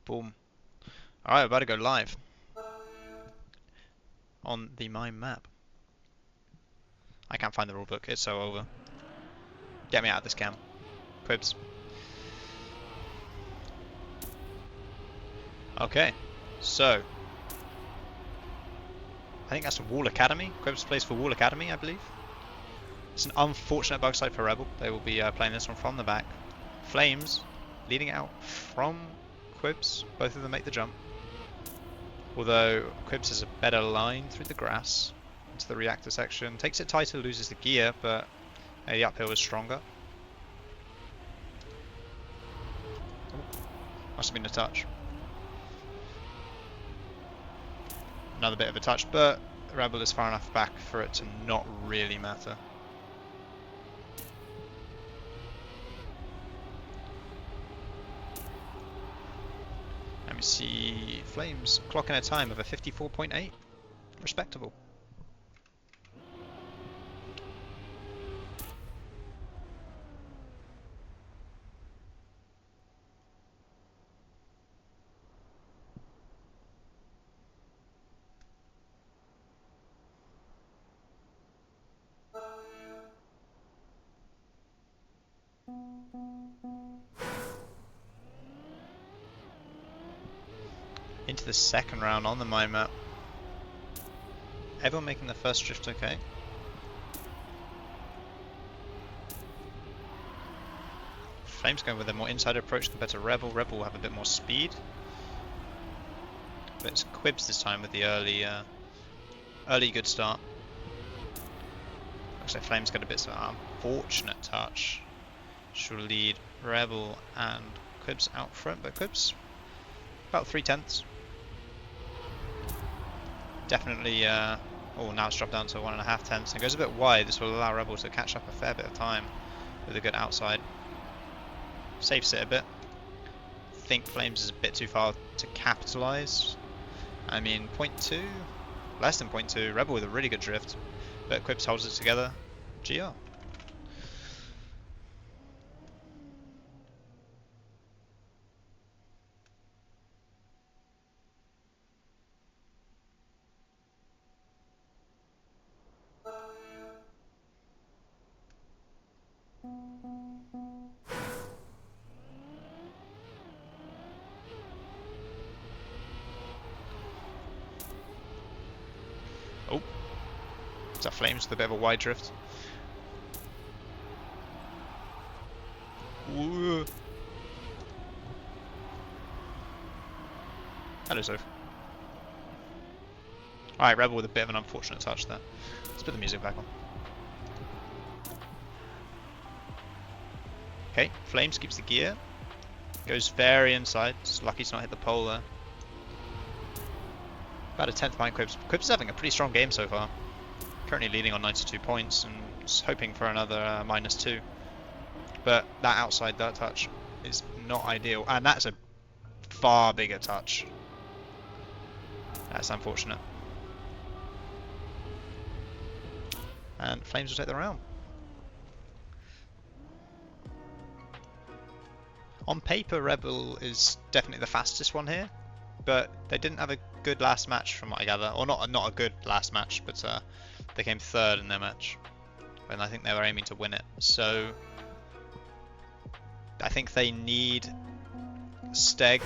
Boom. Alright, we're about to go live on the mine map. I can't find the rulebook, it's so over. Get me out of this cam. Quibz. Okay, so I think that's Wall Academy. Quibz plays for Wall Academy, I believe. It's an unfortunate bug site for Rebel. They will be playing this one from the back. Flames leading out from Quibz. Both of them make the jump. Although Quibz has a better line through the grass into the reactor section. Takes it tighter, loses the gear, but the uphill is stronger. Ooh, must have been a touch. Another bit of a touch, but Rebel is far enough back for it to not really matter. Let me see, Flames clocking a time of a 54.8. Respectable. Into the second round on the mine map. Everyone making the first drift okay. Flames going with a more inside approach compared to Rebel. Rebel will have a bit more speed. But it's Quibz this time with the early good start. Looks like Flames got a bit of an unfortunate touch. She'll lead Rebel and Quibz out front, but Quibz about 3/10. Definitely, oh, now it's dropped down to 1.5 tenths and goes a bit wide. This will allow Rebel to catch up a fair bit of time with a good outside. Saves it a bit. Think Flames is a bit too far to capitalise. I mean, 0.2, less than 0.2. Rebel with a really good drift, but Quibz holds it together. GR. Oh, is that Flames with a bit of a wide drift? Ooh. Hello, Soph. Alright, Rebel with a bit of an unfortunate touch there. Let's put the music back on. Okay, Flames keeps the gear. Goes very inside. It's lucky to not hit the pole there. About a 10th behind Quibz. Quibz is having a pretty strong game so far. Currently leading on 92 points and is hoping for another -2. But that outside dirt touch is not ideal. And that's a far bigger touch. That's unfortunate. And Flames will take the round. On paper, Rebel is definitely the fastest one here, but they didn't have a good last match from what I gather. Or not a good last match, but they came third in their match, and I think they were aiming to win it. So I think they need Steg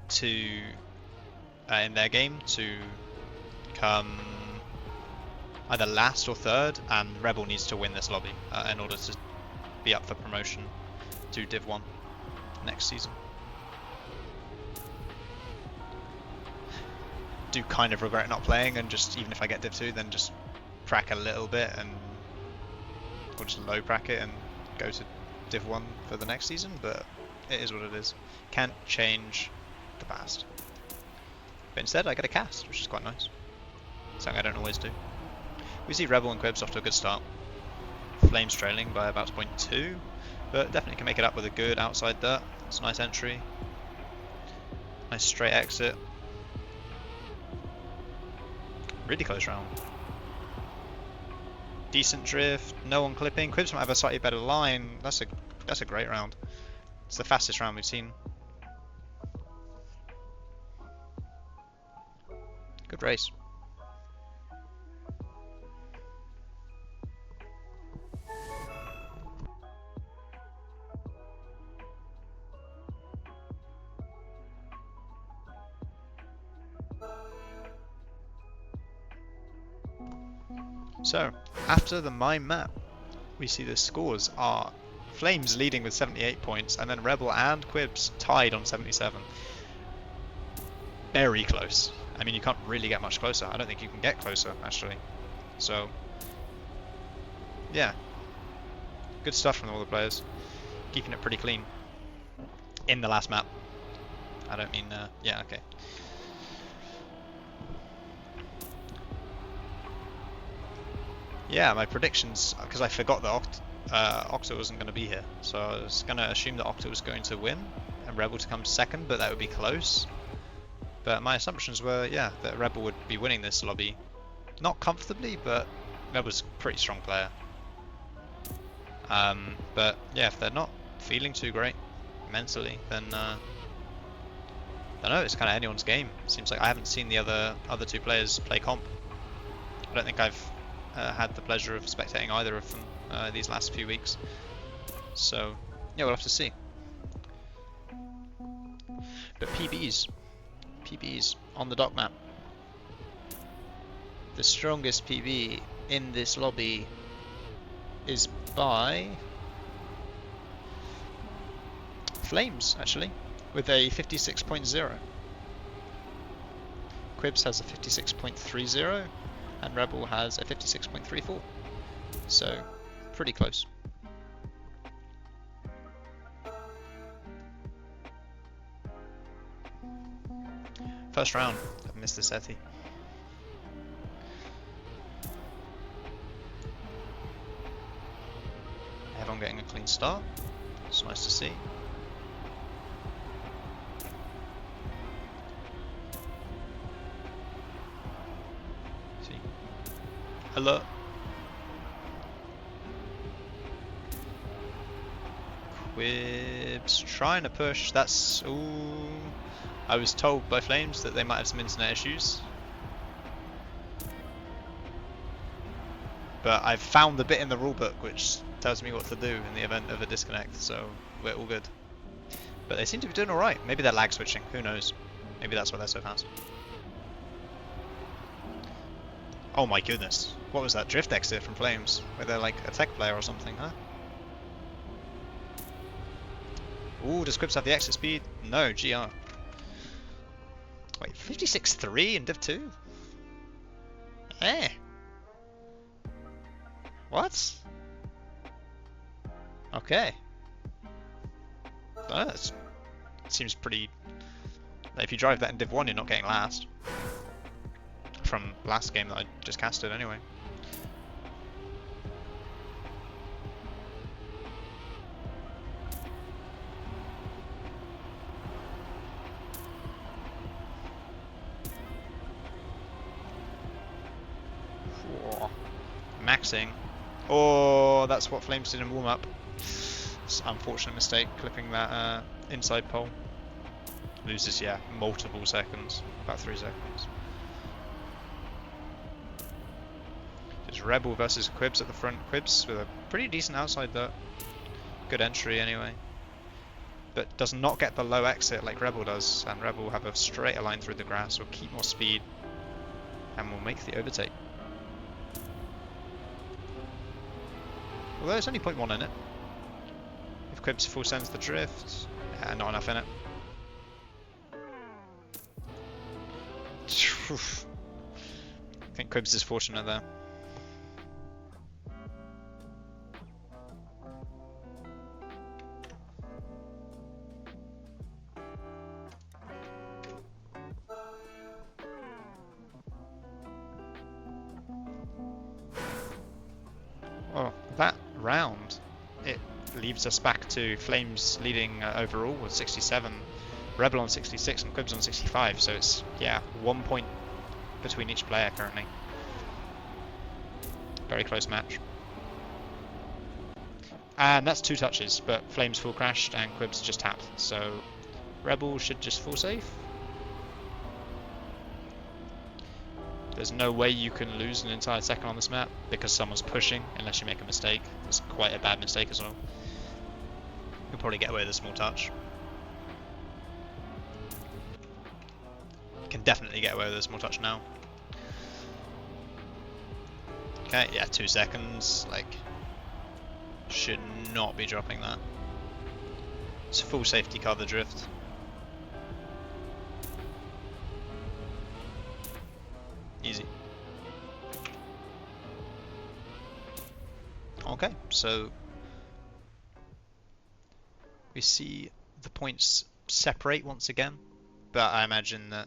to, in their game, to come either last or third, and Rebel needs to win this lobby in order to be up for promotion to Div 1 next season. Do kind of regret not playing, and just even if I get Div 2, then just prac a little bit or just low prac it and go to Div 1 for the next season, but it is what it is. Can't change the past. But instead I get a cast, which is quite nice. Something I don't always do. We see Rebel and Quibz off to a good start. Flames trailing by about 0.2, but definitely can make it up with a good outside dirt. It's a nice entry. Nice straight exit. Really close round. Decent drift, no one clipping. Quibz might have a slightly better line. That's a great round. It's the fastest round we've seen. Good race. So, after the mime map, we see the scores are Flames leading with 78 points, and then Rebel and Quibz tied on 77. Very close. I mean, you can't really get much closer. I don't think you can get closer, actually. So, yeah. Good stuff from all the players. Keeping it pretty clean. In the last map. I don't mean, yeah, okay. Yeah, my predictions, because I forgot that Octa wasn't going to be here. So I was going to assume that Octa was going to win and Rebel to come second, but that would be close. But my assumptions were, yeah, that Rebel would be winning this lobby. Not comfortably, but Rebel's a pretty strong player. But yeah, if they're not feeling too great mentally, then I don't know, it's kind of anyone's game. Seems like I haven't seen the other two players play comp. I don't think I've had the pleasure of spectating either of them these last few weeks. So yeah, we'll have to see. But PBs on the dock map. The strongest PB in this lobby is by Flames, actually, with a 56.0. Quibz has a 56.30, and Rebel has a 56.34. So, pretty close. First round, I've missed the SETI. Everyone getting a clean start. It's nice to see. Alert. Quibz trying to push. That's ooh. I was told by Flames that they might have some internet issues. But I've found the bit in the rulebook which tells me what to do in the event of a disconnect, so we're all good. But they seem to be doing alright. Maybe they're lag switching, who knows. Maybe that's why they're so fast. Oh my goodness. What was that drift exit from Flames? Where they're like a tech player or something, huh? Ooh, does Quibz have the exit speed? No, GR. Wait, 56.3 in Div 2? Eh. What? Okay. That seems pretty... If you drive that in Div 1, you're not getting last. From last game that I just casted anyway. Whoa. Maxing. Oh, that's what Flames did in warm up. It's an unfortunate mistake, clipping that inside pole. Loses, yeah, multiple seconds. About 3 seconds. It's Rebel versus Quibz at the front. Quibz with a pretty decent outside though. Good entry anyway. But does not get the low exit like Rebel does. And Rebel will have a straighter line through the grass, will keep more speed, and will make the overtake. Although there's only 0.1 in it. If Quibz full sends the drift, yeah, not enough in it. I think Quibz is fortunate there. Well, that round, it leaves us back to Flames leading overall with 67, Rebel on 66 and Quibz on 65, so it's, yeah, 1 point between each player currently. Very close match. And that's 2 touches, but Flames full crashed and Quibz just tapped, so Rebel should just full safe. There's no way you can lose an entire second on this map because someone's pushing unless you make a mistake. It's quite a bad mistake as well. You'll probably get away with a small touch. Can definitely get away with a small touch now. Okay, yeah, 2 seconds. Like, should not be dropping that. It's a full safety car, the drift. Easy. Okay, so we see the points separate once again, but I imagine that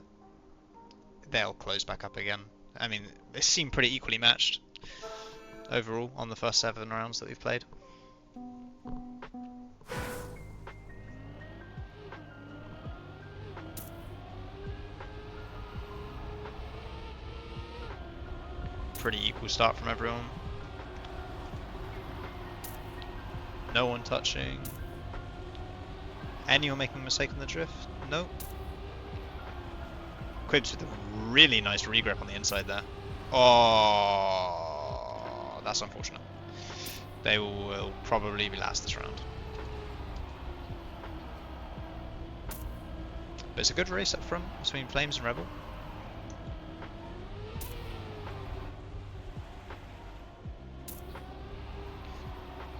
they'll close back up again. I mean, they seem pretty equally matched overall on the first 7 rounds that we've played. Pretty equal start from everyone. No one touching. Anyone making a mistake on the drift? No. Quibz with a really nice regrip on the inside there. Oh, that's unfortunate. They will probably be last this round. But it's a good race up front between Flames and Rebel.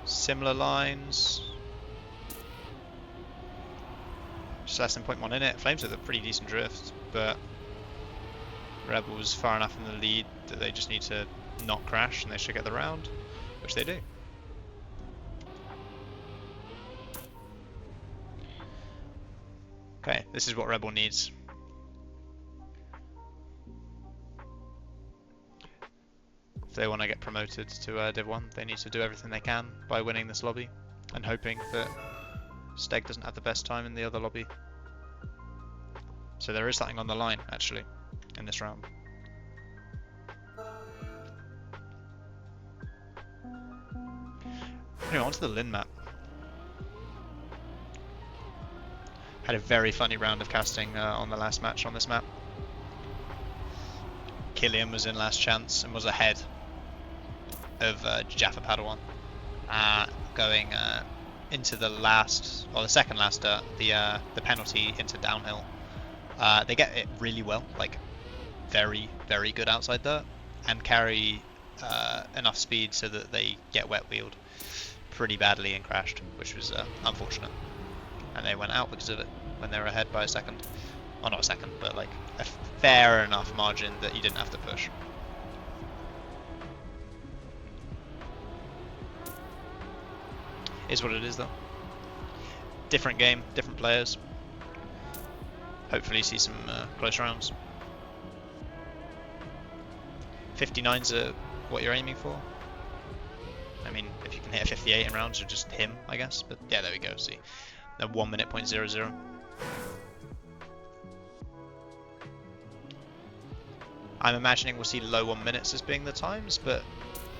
Similar lines. Just less than 0.1 in it. Flames with a pretty decent drift, but Rebel's far enough in the lead that they just need to not crash and they should get the round, which they do. Okay, this is what Rebel needs. If they want to get promoted to Div 1, they need to do everything they can by winning this lobby and hoping that Steg doesn't have the best time in the other lobby. So there is something on the line, actually, in this round. Anyway, onto the Lin map. Had a very funny round of casting on the last match on this map. Killian was in last chance and was ahead of Jaffa Padawan, going into the last, or the second last dirt, the penalty into downhill. They get it really well, like very, very good outside dirt, and carry enough speed so that they get wet wheeled pretty badly and crashed, which was unfortunate. And they went out because of it when they were ahead by a second. Well, not a second, but like a fair enough margin that you didn't have to push. Is what it is, though. Different game, different players. Hopefully see some close rounds. 59's what you're aiming for. I mean, if you can hit a 58 in rounds, you're just him, I guess. But yeah, there we go. See, the 1 minute .00. I'm imagining we'll see low 1 minutes as being the times, but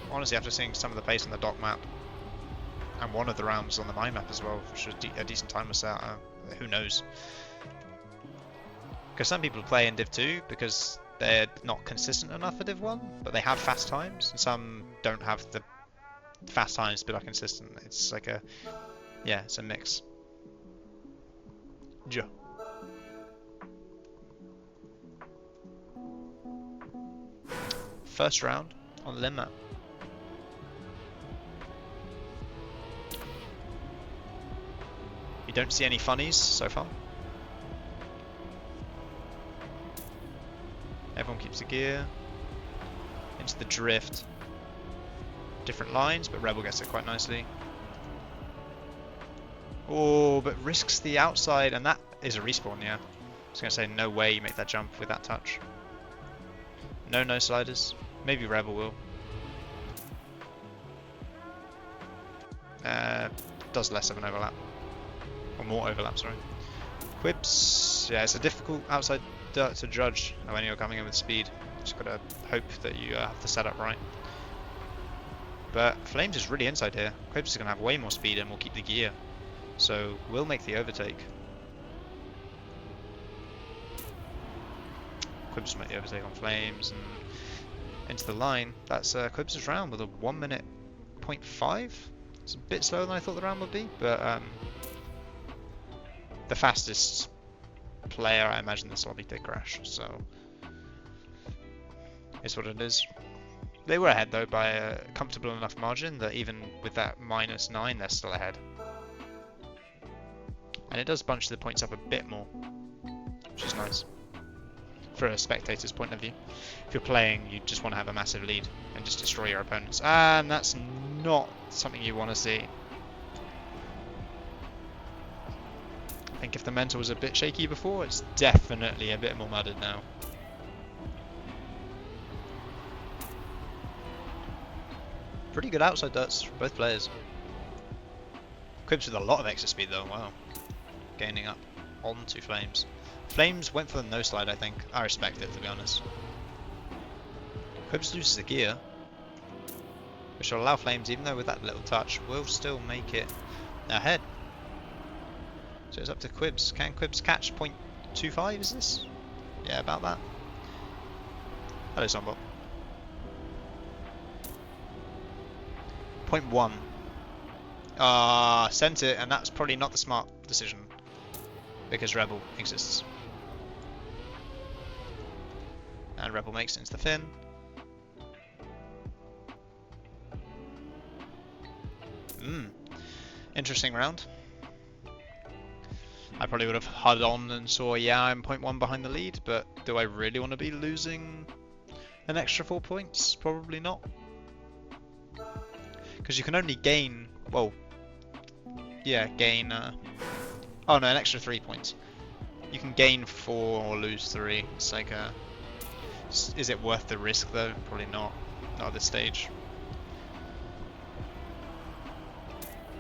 honestly, after seeing some of the pace on the dock map and one of the rounds on the mine map as well, which was a decent time was set, who knows? Because some people play in Div 2 because they're not consistent enough for Div 1, but they have fast times, and some don't have the fast times but are consistent. It's like a, yeah, it's a mix. Joe. First round on the Lin map. You don't see any funnies so far. Everyone keeps the gear. Into the drift. Different lines, but Rebel gets it quite nicely. Oh, but risks the outside, and that is a respawn, yeah. I was going to say, no way you make that jump with that touch. No sliders. Maybe Rebel will. Does less of an overlap. Or more overlap, sorry. Quibz, yeah, it's a difficult outside dirt to judge when you're coming in with speed. Just gotta hope that you have the setup right. But Flames is really inside here. Quibz is gonna have way more speed and will keep the gear. So we'll make the overtake. Quibz might overtake on Flames and into the line. That's Quibz's round with a 1 minute 0.5. It's a bit slower than I thought the round would be, but the fastest player, I imagine this lobby did crash, so it's what it is. They were ahead though by a comfortable enough margin that even with that -9, they're still ahead. And it does bunch the points up a bit more, which is nice for a spectator's point of view. If you're playing, you just want to have a massive lead and just destroy your opponents, and that's not something you want to see. I think if the mental was a bit shaky before, it's definitely a bit more mudded now. Pretty good outside darts from both players. Quibz with a lot of extra speed though, wow. Gaining up onto Flames. Flames went for the no slide, I think. I respect it, to be honest. Quibz loses the gear, which will allow Flames, even though with that little touch, will still make it ahead. So it's up to Quibz. Can Quibz catch 0.25, is this? Yeah, about that. Hello, Zombot. 0.1. Sent it, and that's probably not the smart decision, because Rebel exists. And Rebel makes it into the fin. Interesting round. I probably would have HUD on and saw, yeah, I'm 0.1 behind the lead, but do I really want to be losing an extra 4 points? Probably not. Because you can only gain, well, yeah, gain, oh no, an extra 3 points. You can gain 4 or lose 3. It's like, is it worth the risk though? Probably not. Not at this stage.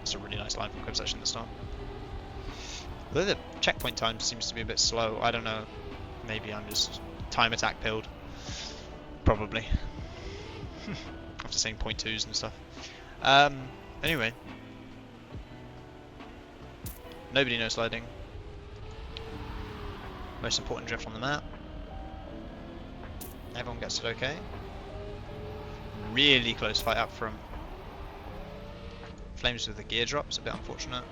It's a really nice line from Quibz actually in the start. Although the checkpoint time seems to be a bit slow, I don't know. Maybe I'm just time attack pilled. Probably. After saying 0.2s and stuff. Anyway. Nobody no sliding. Most important drift on the map. Everyone gets it okay. Really close fight up from Flames with the gear drops, a bit unfortunate.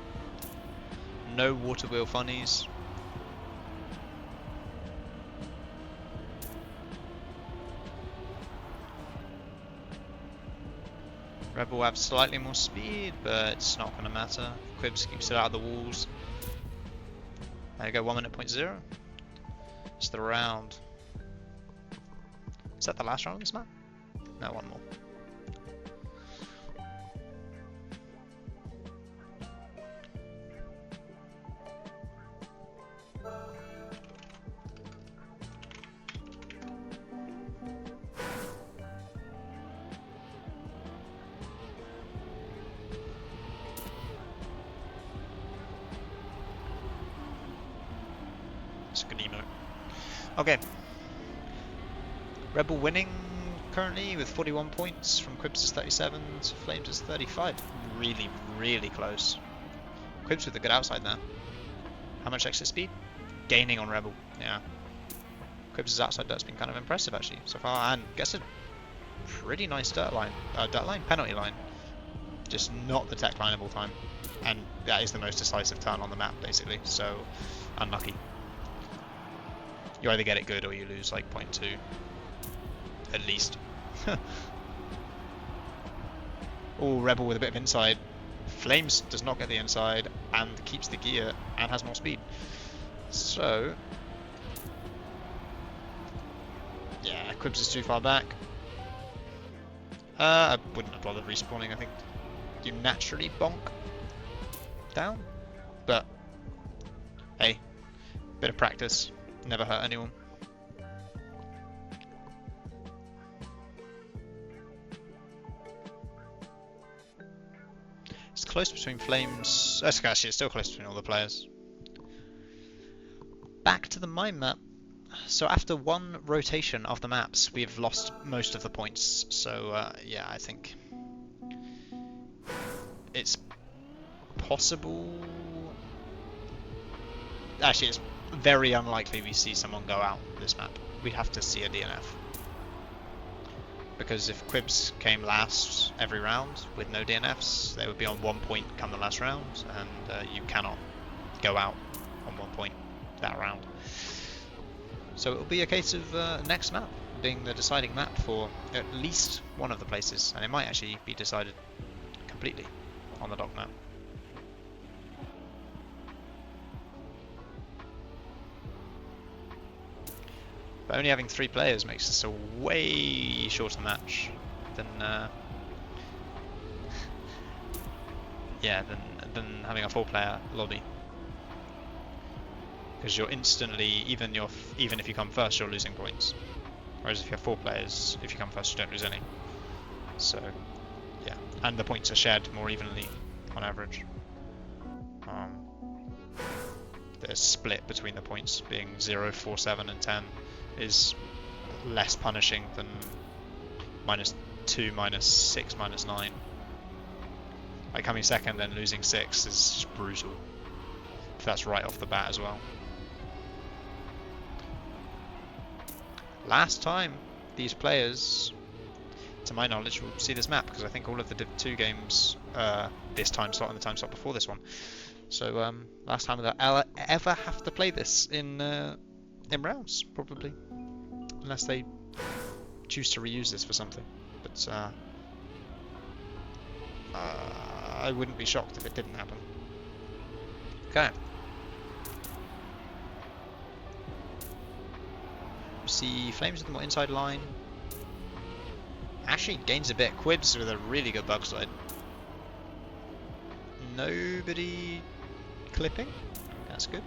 No water wheel funnies. Rebel will have slightly more speed, but it's not going to matter. Quibz keeps it out of the walls. There you go, 1 minute 0.0. It's the round. Is that the last round on this map? No, one more. It's a good emote. Okay. Rebel winning currently with 41 points from Quibz' 37 to Flames' 35. Really, really close. Quibz with a good outside there. How much extra speed? Gaining on Rebel, yeah. Quibz' outside dirt's been kind of impressive actually so far, and gets a pretty nice penalty line. Just not the tech line of all time. And that is the most decisive turn on the map basically, so unlucky. You either get it good or you lose like 0.2. At least. Oh, Rebel with a bit of inside. Flames does not get the inside and keeps the gear and has more speed. So, yeah, Quibz is too far back. I wouldn't have bothered respawning. I think you naturally bonk down. But, hey, bit of practice. Never hurt anyone. It's close between Flames. Actually, it's still close between all the players. Back to the mine map. So after one rotation of the maps, we've lost most of the points. So yeah, I think it's possible actually, it's very unlikely we see someone go out this map. We'd have to see a DNF. Because if Quibz came last every round with no DNFs, they would be on 1 point come the last round, and you cannot go out on 1 point that round. So it'll be a case of next map being the deciding map for at least one of the places, and it might actually be decided completely on the dock map. But only having 3 players makes this a way shorter match than than having a 4-player lobby. Because you're instantly, even if you come first, you're losing points. Whereas if you have 4 players, if you come first, you don't lose any. So, yeah, and the points are shared more evenly on average. The split between the points being 0, 4, 7, and 10 is less punishing than -2, -6, -9. Like coming second and losing 6 is just brutal. If that's right off the bat as well. Last time these players, to my knowledge, will see this map, because I think all of the Div 2 games, this time slot and the time slot before this one. So last time they'll ever have to play this in rounds, probably, unless they choose to reuse this for something. But I wouldn't be shocked if it didn't happen. Okay. See Flames with the more inside line. Actually gains a bit. Quibz with a really good bug slide. Nobody clipping. That's good.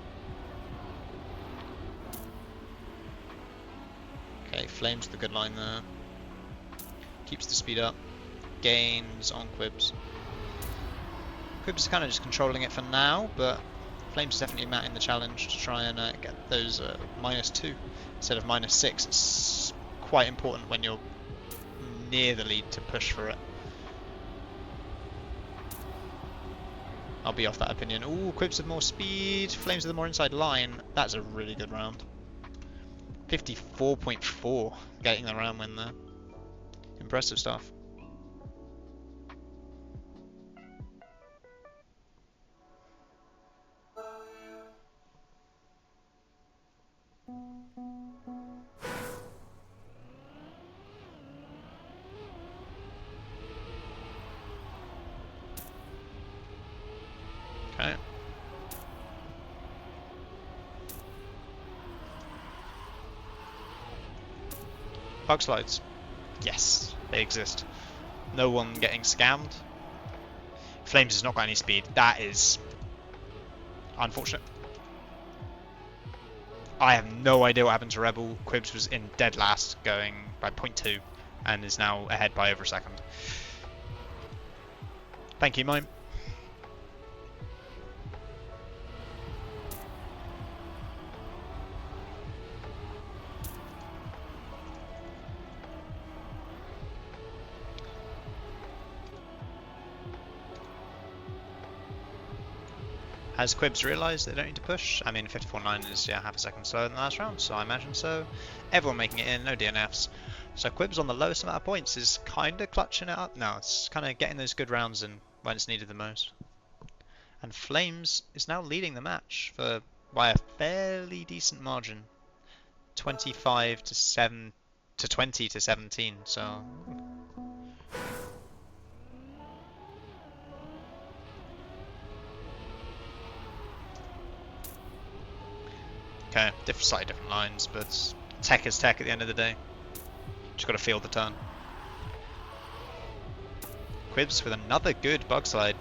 Okay, Flames with a good line there. Keeps the speed up. Gains on Quibz. Quibz is kind of just controlling it for now, but Flames is definitely matting the challenge to try and get those -2 instead of -6. It's quite important when you're near the lead to push for it. I'll be off that opinion. Ooh, Quibz with more speed, Flames with the more inside line. That's a really good round. 54.4 getting the round win there. Impressive stuff. Okay. Bug slides. Yes, they exist. No one getting scammed. Flames has not got any speed. That is unfortunate. I have no idea what happened to Rebel. Quibz was in dead last, going by 0.2, and is now ahead by over a second. Thank you, Mime. Has Quibz realised they don't need to push? I mean, 54.9 is half a second slower than the last round, so I imagine so. Everyone making it in, no DNFs. So Quibz on the lowest amount of points is kind of clutching it up now. It's kind of getting those good rounds in when it's needed the most. And Flames is now leading the match by a fairly decent margin, 25 to 7 to 20 to 17. So. Okay, slightly different lines, but tech is tech at the end of the day. Just got to feel the turn. Quibz with another good bug slide.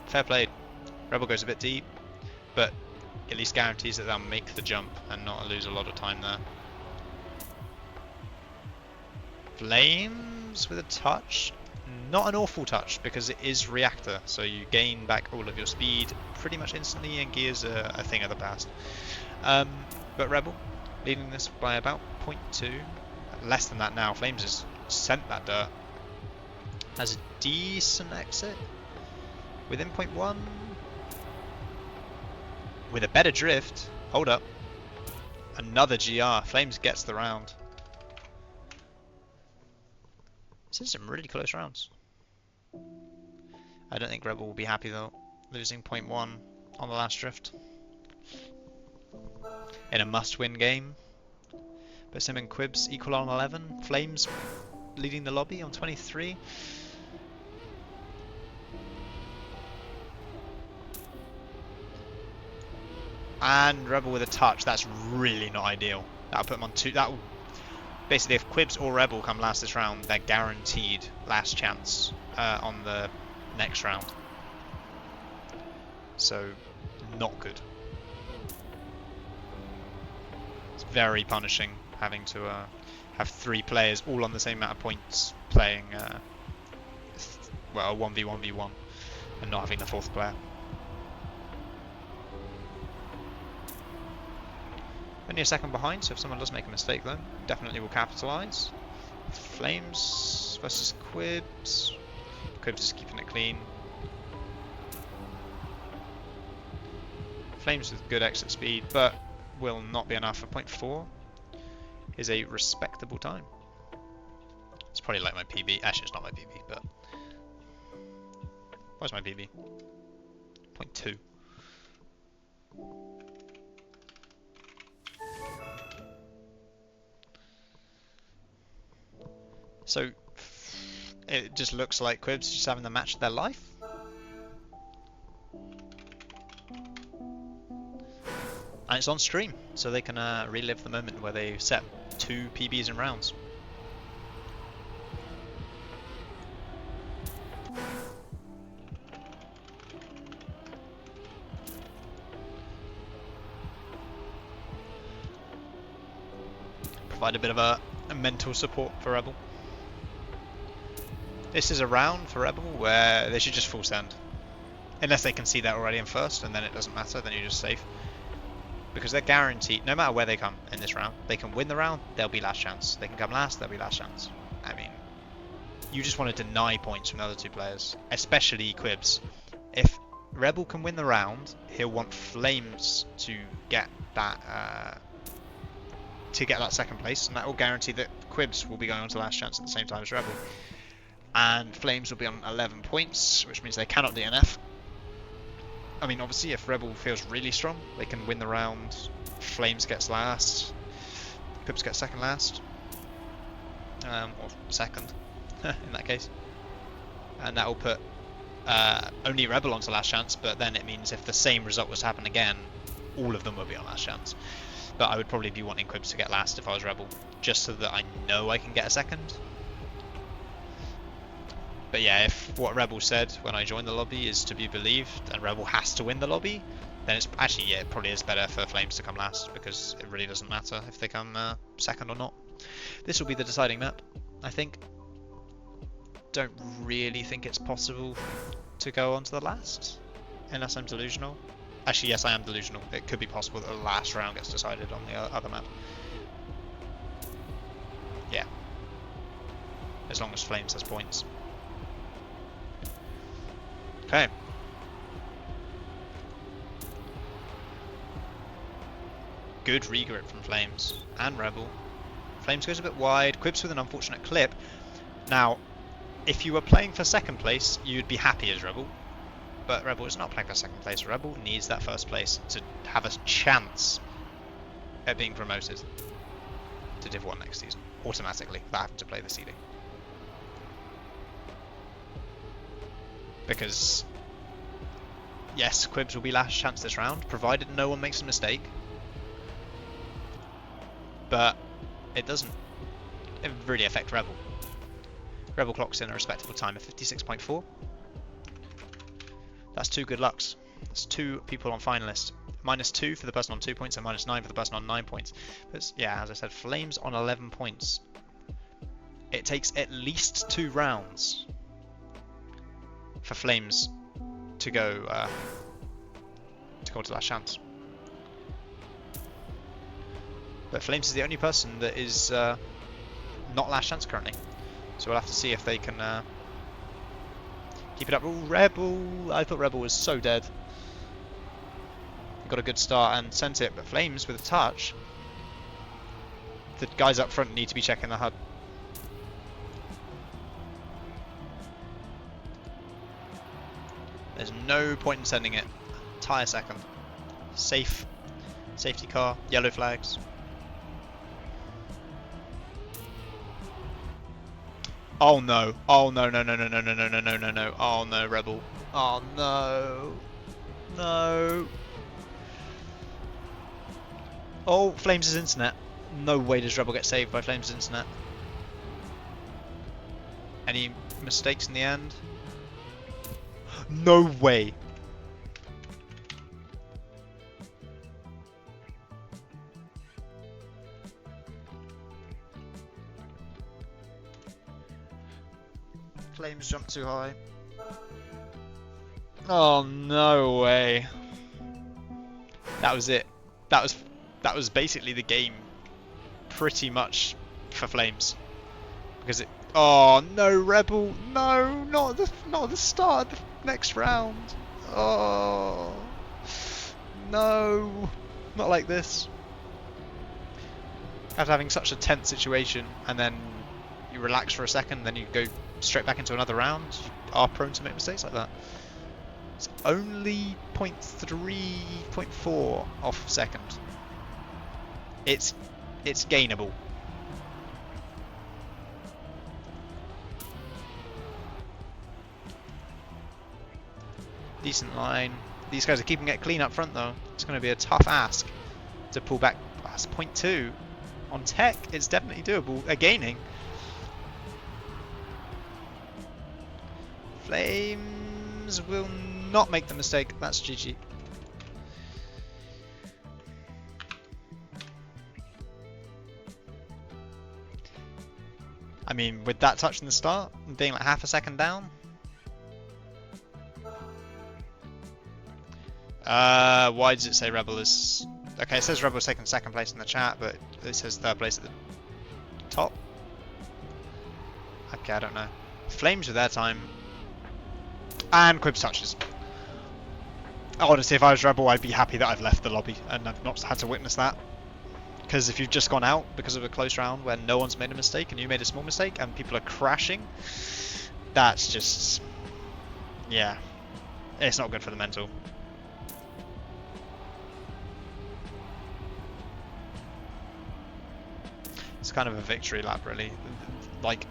Fair played. Rebel goes a bit deep, but at least guarantees that they'll make the jump and not lose a lot of time there. Flames with a touch. Not an awful touch, because it is reactor, so you gain back all of your speed pretty much instantly, and gear's a thing of the past. But Rebel leading this by about 0.2, less than that now. Flames has sent that dirt. Has a decent exit within 0.1. with a better drift. Hold up. Another GR. Flames gets the round. This is some really close rounds. I don't think Rebel will be happy though, losing 0.1 on the last drift. In a must-win game. But Sim and Quibz equal on 11. Flames leading the lobby on 23. And Rebel with a touch. That's really not ideal. That'll put them on 2. That'll basically, if Quibz or Rebel come last this round, they're guaranteed last chance on the next round. So, not good. It's very punishing having to have 3 players all on the same amount of points playing, well, a 1v1v1 and not having the 4th player. Only a second behind, so if someone does make a mistake though, definitely will capitalise. Flames versus Quibz. Quibz is keeping it clean. Flames with good exit speed, but will not be enough for 0.4. Is a respectable time. It's probably like my PB. Actually, it's not my PB, but what's my PB? 0.2. So it just looks like Quibz just having the match of their life. And it's on stream, so they can relive the moment where they set 2 PBs in rounds. Provide a bit of a mental support for Rebel. This is a round for Rebel where they should just full send. Unless they can see that already in first, and then it doesn't matter, then you're just safe. Because they're guaranteed, no matter where they come in this round, they can win the round, they'll be last chance. They can come last, they'll be last chance. I mean, you just want to deny points from the other 2 players, especially Quibz. If Rebel can win the round, he'll want Flames to get that second place, and that will guarantee that Quibz will be going on to last chance at the same time as Rebel. And Flames will be on 11 points, which means they cannot DNF. I mean, obviously, if Rebel feels really strong, they can win the round. Flames gets last. Quibz gets second last. Or second, in that case. And that will put only Rebel onto last chance, but then it means if the same result was to happen again, all of them will be on last chance. But I would probably be wanting Quibz to get last if I was Rebel, just so that I know I can get a second. But yeah, if what Rebel said when I joined the lobby is to be believed, and Rebel has to win the lobby, then it's actually, yeah, it probably is better for Flames to come last, because it really doesn't matter if they come second or not. This will be the deciding map, I think. Don't really think it's possible to go on to the last, unless I'm delusional. Actually, yes, I am delusional. It could be possible that the last round gets decided on the other map. Yeah. As long as Flames has points. Okay. Good regrip from Flames and Rebel. Flames goes a bit wide. Quibz with an unfortunate clip. Now, if you were playing for second place, you'd be happy as Rebel. But Rebel is not playing for second place. Rebel needs that first place to have a chance at being promoted to Div 1 next season. Automatically, without having to play the seeding. Because, yes, Quibz will be last chance this round, provided no one makes a mistake. But it doesn't really affect Rebel. Rebel clocks in a respectable time of 56.4. That's 2 good lucks. That's 2 people on finalist. -2 for the person on 2 points and -9 for the person on 9 points. But yeah, as I said, Flames on 11 points. It takes at least 2 rounds for Flames to go to last chance. But Flames is the only person that is not last chance currently. So we'll have to see if they can keep it up. Ooh, Rebel! I thought Rebel was so dead. got a good start and sent it, but Flames with a touch. The guys up front need to be checking the HUD. There's no point in sending it. Entire second. Safe. Safety car. Yellow flags. Oh no. Oh no, no, no, no, no, no, no, no, no, no, no. Oh no, Rebel. Oh no. No. Oh, Flames' internet. No way does Rebel get saved by Flames' internet. Any mistakes in the end? No way. Flames jumped too high. Oh no way. That was it. That was basically the game pretty much for Flames. Because it oh no, Rebel, no, not the start of the next round. Oh no, not like this. After having such a tense situation and then you relax for a second, then you go straight back into another round, you are prone to make mistakes like that. It's only 0.3, 0.4 off second. It's gainable. Decent line. These guys are keeping it clean up front though. It's going to be a tough ask to pull back. That's 0.2. On tech, it's definitely doable. Gaining. Flames will not make the mistake. That's GG. I mean, with that touch in the start, and being like half a second down. Why does it say Rebel is... Okay, it says Rebel is taking second place in the chat, but it says third place at the top. Okay, I don't know. Flames with their time. And Quibz touches. Honestly, if I was Rebel, I'd be happy that I've left the lobby and I've not had to witness that. Because if you've just gone out because of a close round where no one's made a mistake and you made a small mistake and people are crashing, that's just... yeah. It's not good for the mental. It's kind of a victory lap, really. Like,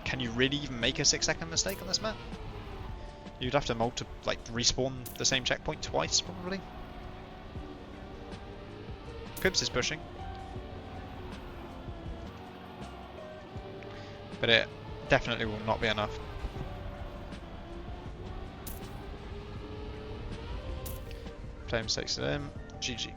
can you really even make a 6-second mistake on this map? You'd have to respawn the same checkpoint twice, probably. Quibz is pushing. But it definitely will not be enough. Flames takes it in. GG.